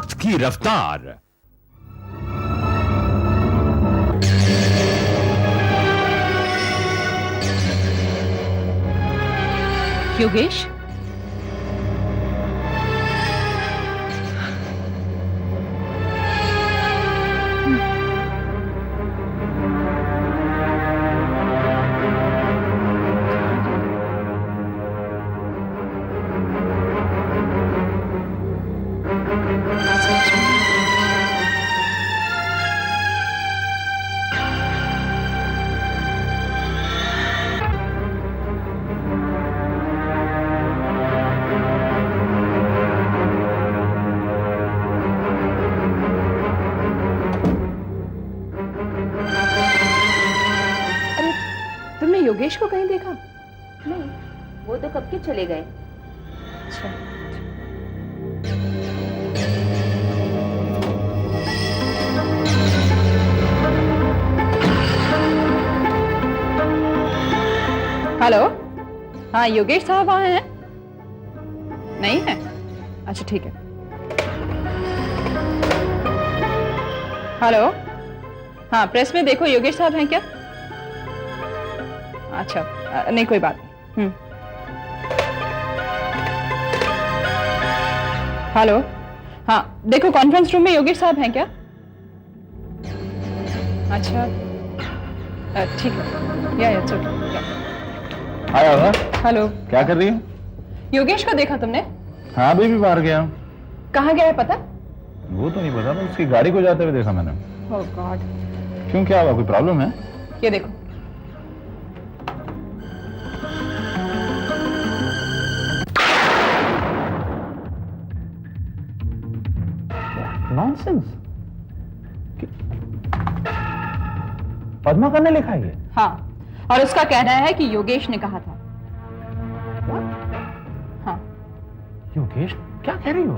वक्त की रफ्तार। योगेश, तुमने योगेश को कहीं देखा? नहीं, वो तो कब के चले गए। अच्छा। हेलो, हाँ योगेश साहब वहाँ हैं? नहीं है? अच्छा ठीक है। हेलो, हाँ प्रेस में देखो योगेश साहब हैं क्या? अच्छा नहीं कोई बात नहीं। हेलो, हाँ देखो कॉन्फ्रेंस रूम में योगेश साहब हैं क्या? अच्छा ठीक है, या it's okay. Hi Abha. Hello, क्या कर रही हो? योगेश को देखा तुमने? हाँ अभी भी बाहर गया। कहाँ गया है पता? वो तो नहीं पता, बस उसकी गाड़ी को जाते हुए देखा मैंने। ओह गॉड। क्यों, क्या हुआ, कोई प्रॉब्लम है? ये देखो। नॉनसेंस। पद्माकर ने लिखा है ये? हाँ, और उसका कहना है कि योगेश ने कहा था। हाँ। योगेश, क्या कह रही हो?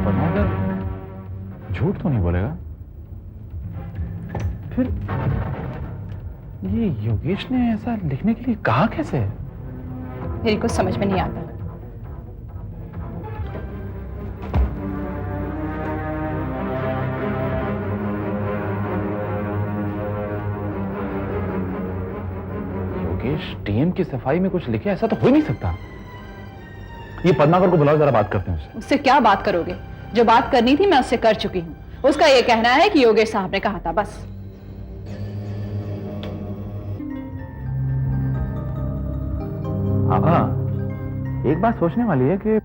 पद्माकर झूठ तो नहीं बोलेगा? फिर ये योगेश ने ऐसा लिखने के लिए कहा कैसे? मेरी कुछ समझ में नहीं आता। योगेश डीएम की सफाई में कुछ लिखे, ऐसा तो हो ही नहीं सकता। ये पद्माकर को बुलाओ, जरा बात करते हैं उससे। उससे क्या बात करोगे? जो बात करनी थी मैं उससे कर चुकी हूँ। उसका ये कहना है कि योगेश साहब ने कहा था, बस। आभा, एक बात सोचने वाली है कि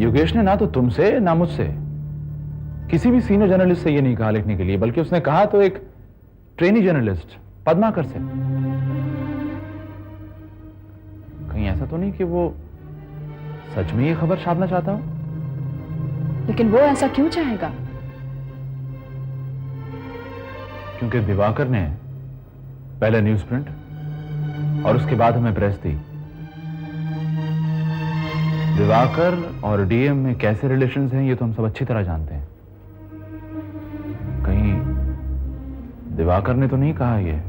योगेश ने ना तो तुमसे ना मुझसे, किसी भी सीनियर जर्नलिस्ट से ये नहीं कहा लिखने के लिए, बल्कि उसने कहा तो एक ट्रेनी जर्नलिस्ट पद्माकर से। कहीं ऐसा तो नहीं कि वो सच में ये खबर छापना चाहता हो? लेकिन वो ऐसा क्यों चाहेगा? क्योंकि दिवाकर ने पहले न्यूज प्रिंट और उसके बाद हमें प्रेस दी। दिवाकर और डीएम में कैसे रिलेशंस हैं ये तो हम सब अच्छी तरह जानते हैं। कहीं दिवाकर ने तो नहीं कहा ये?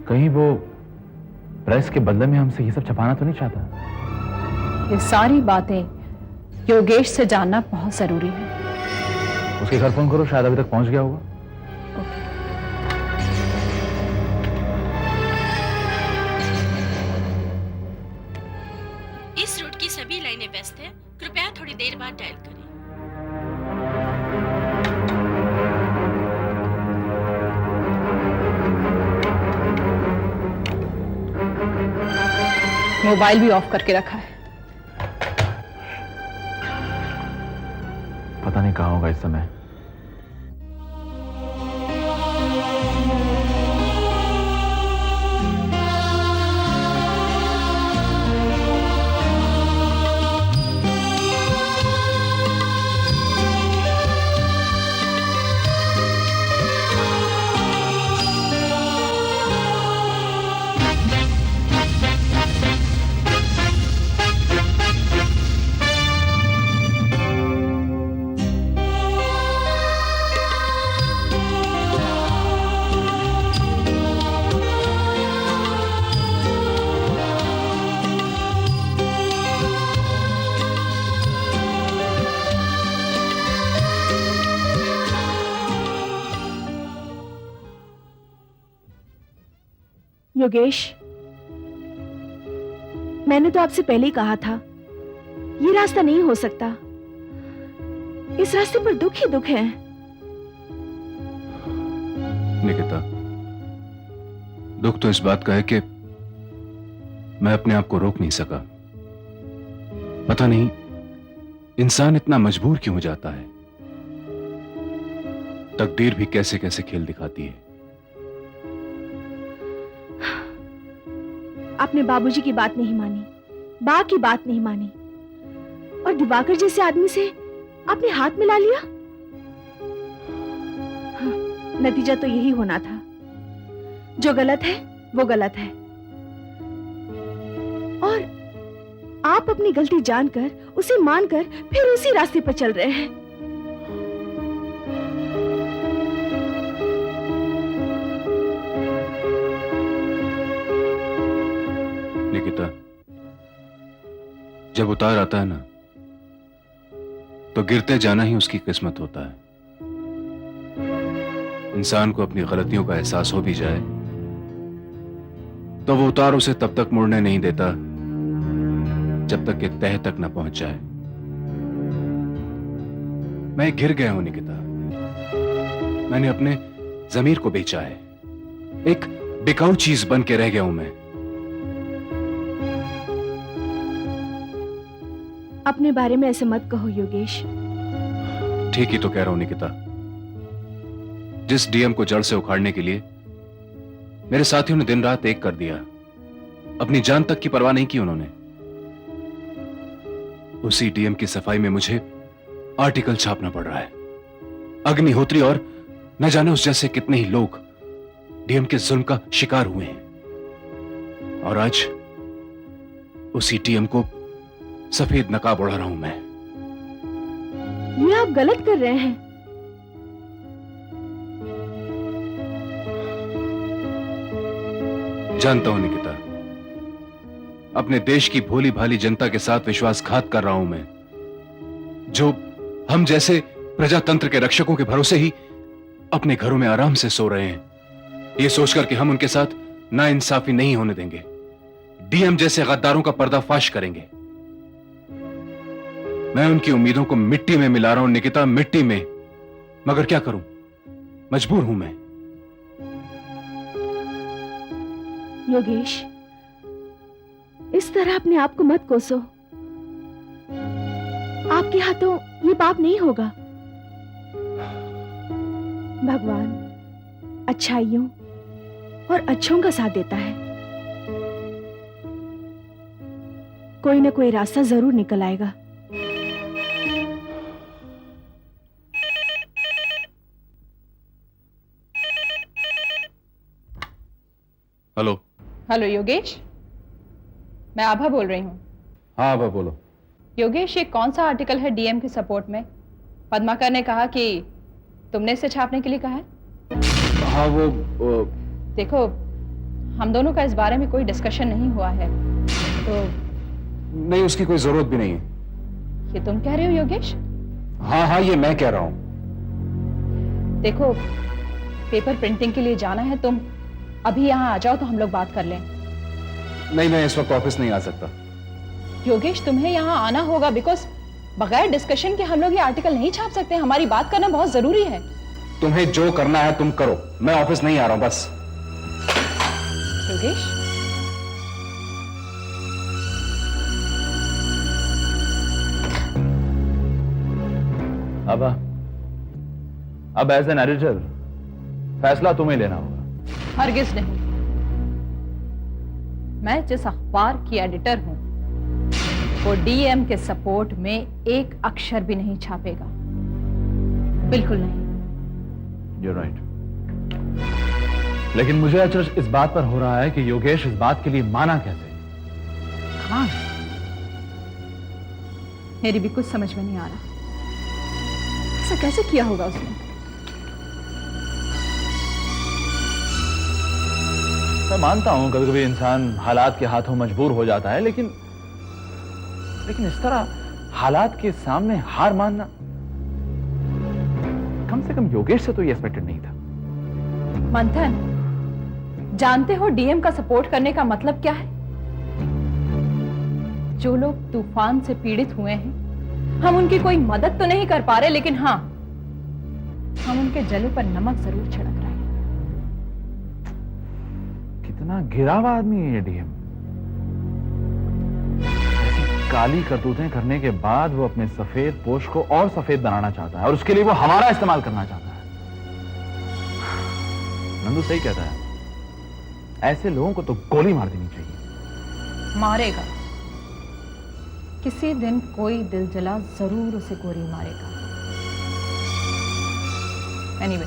कहीं वो प्रेस के बदले में हमसे ये सब छपाना तो नहीं चाहता? ये सारी बातें योगेश से जानना बहुत जरूरी है। उसके घर फोन करो, शायद अभी तक पहुंच गया होगा। इस रूट की सभी लाइनें व्यस्त हैं। कृपया थोड़ी देर बाद डायल करें। मोबाइल भी ऑफ करके रखा है। पता नहीं कहां होगा इस समय। योगेश, मैंने तो आपसे पहले ही कहा था, ये रास्ता नहीं हो सकता। इस रास्ते पर दुख ही दुख है। निकिता, दुख तो इस बात का है कि मैं अपने आप को रोक नहीं सका। पता नहीं इंसान इतना मजबूर क्यों हो जाता है। तकदीर भी कैसे कैसे खेल दिखाती है। आपने बाबूजी की बात नहीं मानी, बा की बात नहीं मानी, और दिवाकर जैसे आदमी से आपने हाथ मिला लिया। हाँ, नतीजा तो यही होना था। जो गलत है वो गलत है, और आप अपनी गलती जानकर, उसे मानकर फिर उसी रास्ते पर चल रहे हैं। निकिता, जब उतार आता है ना, तो गिरते जाना ही उसकी किस्मत होता है। इंसान को अपनी गलतियों का एहसास हो भी जाए तो वो उतार उसे तब तक मुड़ने नहीं देता जब तक कि तह तक न पहुंच जाए। मैं गिर गया हूं निकिता। मैंने अपने जमीर को बेचा है। एक बिकाऊ चीज बन के रह गया हूं मैं। अपने बारे में ऐसे मत कहो योगेश। ठीक ही तो कह रहा हूं निकिता। जिस डीएम को जड़ से उखाड़ने के लिए मेरे साथियों ने दिन रात एक कर दिया, अपनी जान तक की परवाह नहीं की उन्होंने, उसी डीएम की सफाई में मुझे आर्टिकल छापना पड़ रहा है। अग्निहोत्री और न जाने उस जैसे कितने ही लोग डीएम के जुल्म का शिकार हुए हैं, और आज उसी डीएम को सफेद नकाब उड़ा रहा हूं मैं। ये आप गलत कर रहे हैं। जानता हूं निकिता, अपने देश की भोली भाली जनता के साथ विश्वासघात कर रहा हूं मैं, जो हम जैसे प्रजातंत्र के रक्षकों के भरोसे ही अपने घरों में आराम से सो रहे हैं, यह सोचकर कि हम उनके साथ नाइंसाफी नहीं होने देंगे, डीएम जैसे गद्दारों का पर्दाफाश करेंगे। मैं उनकी उम्मीदों को मिट्टी में मिला रहा हूं निकिता, मिट्टी में। मगर क्या करूं, मजबूर हूं मैं। योगेश, इस तरह अपने आप को मत कोसो। आपके हाथों ये पाप नहीं होगा। भगवान अच्छाइयों और अच्छों का साथ देता है। कोई ना कोई रास्ता जरूर निकल आएगा। हेलो। हेलो योगेश, मैं आभा बोल रही हूँ। हाँ आभा बोलो। योगेश, ये कौन सा आर्टिकल है डीएम के सपोर्ट में? पद्माकर ने कहा कि तुमने इसे छापने के लिए कहा है। हाँ वो देखो, हम दोनों का इस बारे में कोई डिस्कशन नहीं हुआ है, तो नहीं, उसकी कोई जरूरत भी नहीं है। ये तुम कह रहे हो योगेश? हाँ हाँ, ये मैं कह रहा हूं। देखो, पेपर प्रिंटिंग के लिए जाना है, तुम अभी यहाँ आ जाओ तो हम लोग बात कर लें। नहीं, मैं इस वक्त ऑफिस नहीं आ सकता। योगेश, तुम्हें यहाँ आना होगा, बिकॉज बगैर डिस्कशन के हम लोग ये आर्टिकल नहीं छाप सकते। हमारी बात करना बहुत जरूरी है। तुम्हें जो करना है तुम करो, मैं ऑफिस नहीं आ रहा हूं बस। योगेश, अब एज एन एडिटर फैसला तुम्हें लेना होगा। हरगिज नहीं। मैं जिस अखबार की एडिटर हूं, वो डीएम के सपोर्ट में एक अक्षर भी नहीं छापेगा। बिल्कुल नहीं। You're right. लेकिन मुझे अचरज इस बात पर हो रहा है कि योगेश इस बात के लिए माना कैसे? कहां? मेरी भी कुछ समझ में नहीं आ रहा। ऐसा कैसे किया होगा उसने? मैं मानता हूं कभी कभी इंसान हालात के हाथों मजबूर हो जाता है, लेकिन इस तरह हालात के सामने हार मानना, कम से कम योगेश से तो ये एक्सपेक्टेड नहीं था। मंथन, जानते हो डीएम का सपोर्ट करने का मतलब क्या है? जो लोग तूफान से पीड़ित हुए हैं, हम उनकी कोई मदद तो नहीं कर पा रहे, लेकिन हाँ, हम उनके जले पर नमक जरूर छिड़क रहे हैं। कितना गिरा हुआ आदमी है ये डीएम। ऐसी काली करतूतें करने के बाद वो अपने सफेद पोश को और सफेद बनाना चाहता है, और उसके लिए वो हमारा इस्तेमाल करना चाहता है। नंदू सही कहता है, ऐसे लोगों को तो गोली मार देनी चाहिए। मारेगा, किसी दिन कोई दिलजला जरूर उसे गोली मारेगा। एनीवे,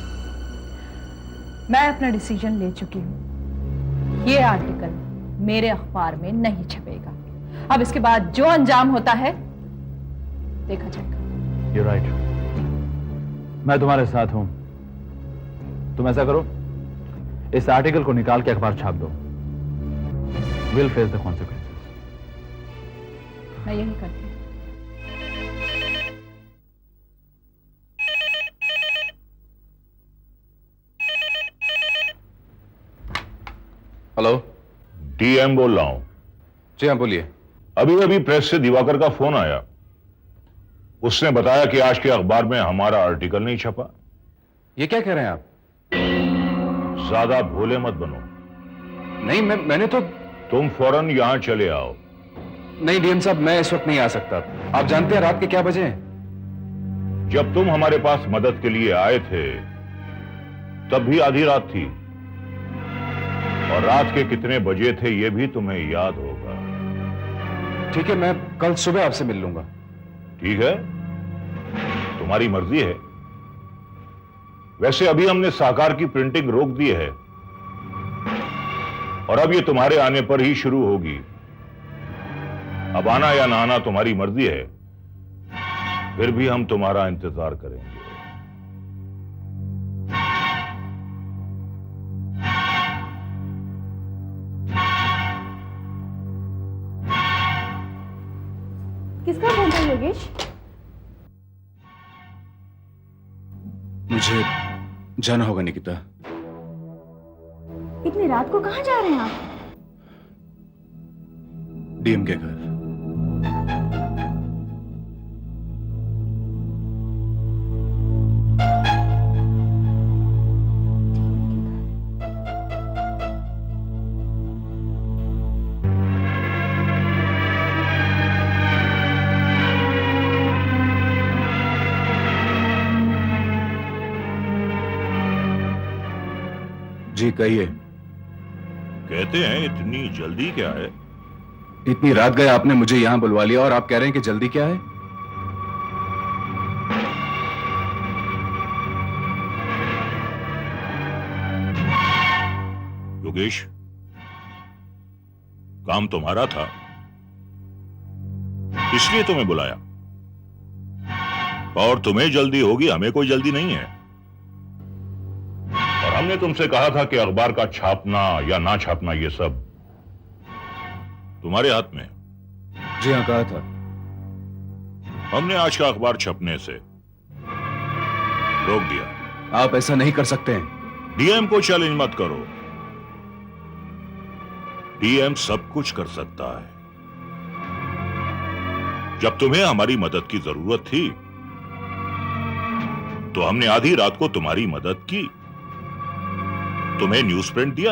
मैं अपना डिसीजन ले चुकी हूं। ये आर्टिकल मेरे अखबार में नहीं छपेगा। अब इसके बाद जो अंजाम होता है देखा जाएगा। You're right. मैं तुम्हारे साथ हूं। तुम ऐसा करो, इस आर्टिकल को निकाल के अखबार छाप दो। We'll face the consequences. मैं यही करती हूँ। हेलो, डीएम बोल रहा हूं। जी हाँ, बोलिए। अभी अभी प्रेस से दिवाकर का फोन आया। उसने बताया कि आज के अखबार में हमारा आर्टिकल नहीं छपा। ये क्या कह रहे हैं आप? ज्यादा भोले मत बनो। नहीं, मैंने तो तुम फौरन यहां चले आओ। नहीं डीएम साहब, मैं इस वक्त नहीं आ सकता। आप जानते हैं रात के क्या बजे हैं? जब तुम हमारे पास मदद के लिए आए थे तब भी आधी रात थी, और रात के कितने बजे थे ये भी तुम्हें याद होगा। ठीक है, मैं कल सुबह आपसे मिल लूंगा। ठीक है, तुम्हारी मर्जी है। वैसे अभी हमने साकार की प्रिंटिंग रोक दी है, और अब ये तुम्हारे आने पर ही शुरू होगी। अब आना या ना आना तुम्हारी मर्जी है, फिर भी हम तुम्हारा इंतजार करेंगे। किसका फोन था योगेश? मुझे जाना होगा निकिता। इतनी रात को कहाँ जा रहे हैं आप? डीएम के घर। जी कहिए। कहते हैं इतनी जल्दी क्या है? इतनी रात गए आपने मुझे यहां बुलवा लिया और आप कह रहे हैं कि जल्दी क्या है? योगेश, काम तुम्हारा था, इसलिए तुम्हें बुलाया। और तुम्हें जल्दी होगी, हमें कोई जल्दी नहीं है। और हमने तुमसे कहा था कि अखबार का छापना या ना छापना ये सब तुम्हारे हाथ में। जी हाँ, कहा था। हमने आज का अखबार छपने से रोक दिया। आप ऐसा नहीं कर सकते हैं। डीएम को चैलेंज मत करो। डीएम सब कुछ कर सकता है। जब तुम्हें हमारी मदद की जरूरत थी तो हमने आधी रात को तुम्हारी मदद की, तुम्हें न्यूज प्रिंट दिया।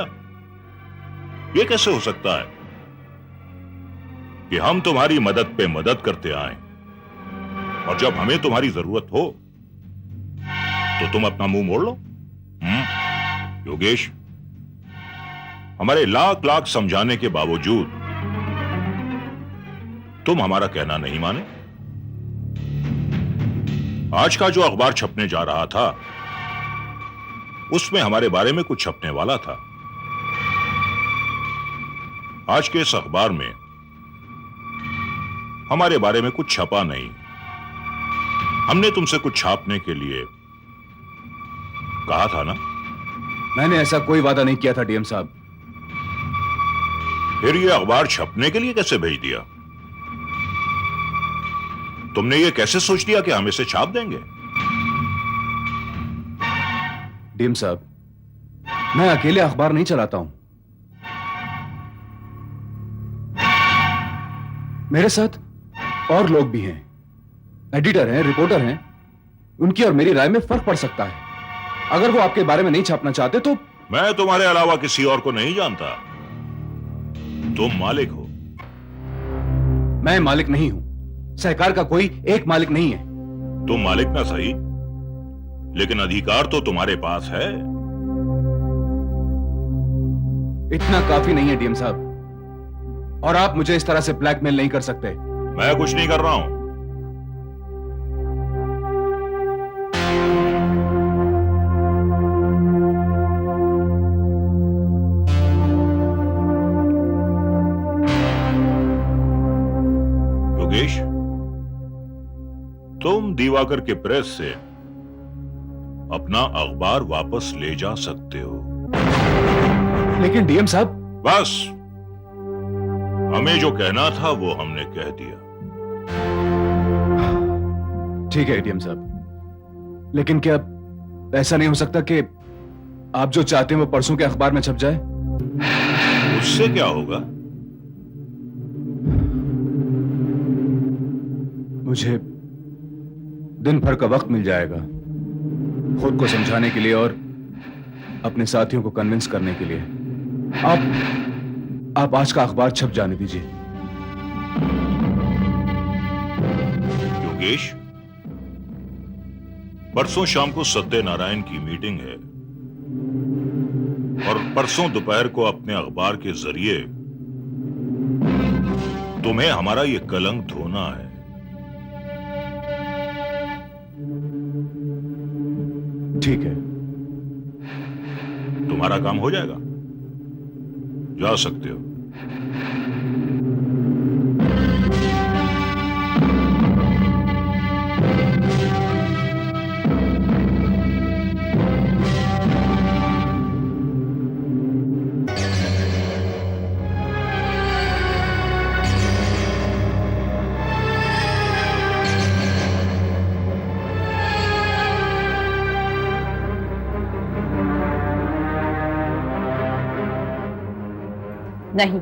यह कैसे हो सकता है कि हम तुम्हारी मदद पे मदद करते आए और जब हमें तुम्हारी जरूरत हो तो तुम अपना मुंह मोड़ लो? योगेश, हमारे लाख लाख समझाने के बावजूद तुम हमारा कहना नहीं माने। आज का जो अखबार छपने जा रहा था उसमें हमारे बारे में कुछ छपने वाला था। आज के इस अखबार में हमारे बारे में कुछ छपा नहीं। हमने तुमसे कुछ छापने के लिए कहा था ना? मैंने ऐसा कोई वादा नहीं किया था डीएम साहब। फिर यह अखबार छपने के लिए कैसे भेज दिया? तुमने यह कैसे सोच दिया कि हम इसे छाप देंगे? डीएम साहब, मैं अकेले अखबार नहीं चलाता हूं। मेरे साथ और लोग भी हैं, एडिटर हैं, रिपोर्टर हैं। उनकी और मेरी राय में फर्क पड़ सकता है। अगर वो आपके बारे में नहीं छापना चाहते तो मैं तुम्हारे अलावा किसी और को नहीं जानता। तुम मालिक हो। मैं मालिक नहीं हूं। सहकार का कोई एक मालिक नहीं है। तुम मालिक ना सही, लेकिन अधिकार तो तुम्हारे पास है। इतना काफी नहीं है डीएम साहब, और आप मुझे इस तरह से ब्लैकमेल नहीं कर सकते। मैं कुछ नहीं कर रहा हूं। योगेश, तुम दिवाकर के प्रेस से अपना अखबार वापस ले जा सकते हो। लेकिन डीएम साहब। बस, हमें जो कहना था वो हमने कह दिया। ठीक है डीएम साहब, लेकिन क्या ऐसा नहीं हो सकता कि आप जो चाहते हैं वो परसों के अखबार में छप जाए? उससे क्या होगा? मुझे दिन भर का वक्त मिल जाएगा खुद को समझाने के लिए और अपने साथियों को कन्विंस करने के लिए। आप आज का अखबार छप जाने दीजिए। योगेश, परसों शाम को सत्यनारायण की मीटिंग है और परसों दोपहर को अपने अखबार के जरिए तुम्हें हमारा ये कलंक धोना है। ठीक है। तुम्हारा काम हो जाएगा, जा सकते हो। नहीं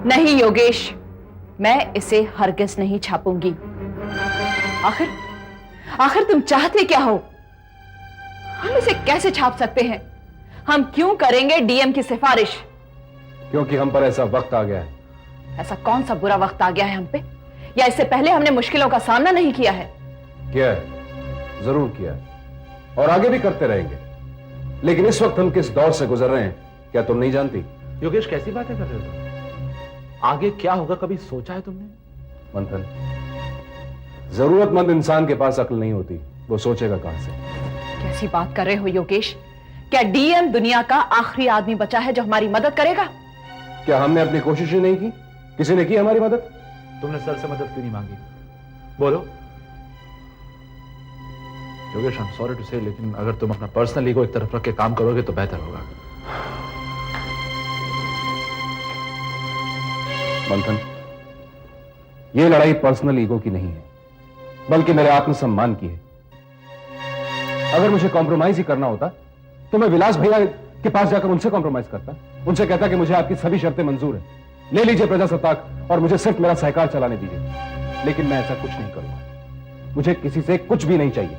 नहीं योगेश, मैं इसे हरगिज नहीं छापूंगी। आखिर तुम चाहते क्या हो? हम इसे कैसे छाप सकते हैं? हम क्यों करेंगे डीएम की सिफारिश? क्योंकि हम पर ऐसा वक्त आ गया है। ऐसा कौन सा बुरा वक्त आ गया है हम पे? या इससे पहले हमने मुश्किलों का सामना नहीं किया है? किया है, जरूर किया है, और आगे भी करते रहेंगे। लेकिन इस वक्त हम किस दौर से गुजर रहे हैं क्या तुम नहीं जानती? योगेश, कैसी बातें कर रहे हो? आगे क्या होगा कभी सोचा है तुमने? मंथन, जरूरतमंद इंसान के पास अक्ल नहीं होती, वो सोचेगा कहां से? कैसी बात कर रहे हो योगेश? क्या डीएम दुनिया का आखिरी आदमी बचा है जो हमारी मदद करेगा? क्या हमने अपनी कोशिश ही नहीं की? किसी ने की हमारी मदद? तुमने सर से मदद क्यों नहीं मांगी? बोलो। Yogesh, I am sorry to say, लेकिन अगर तुम अपना पर्सनल ईगो एक तरफ रख के काम करोगे तो बेहतर होगा। मंथन, यह लड़ाई पर्सनल ईगो की नहीं है, बल्कि मेरे आत्मसम्मान की है। अगर मुझे कॉम्प्रोमाइज ही करना होता तो मैं विलास भैया के पास जाकर उनसे कॉम्प्रोमाइज करता, उनसे कहता कि मुझे आपकी सभी शर्तें मंजूर हैं, ले लीजिए प्रजासत्ताक और मुझे सिर्फ मेरा सहकार चलाने दीजिए। लेकिन मैं ऐसा कुछ नहीं करूंगा। मुझे किसी से कुछ भी नहीं चाहिए।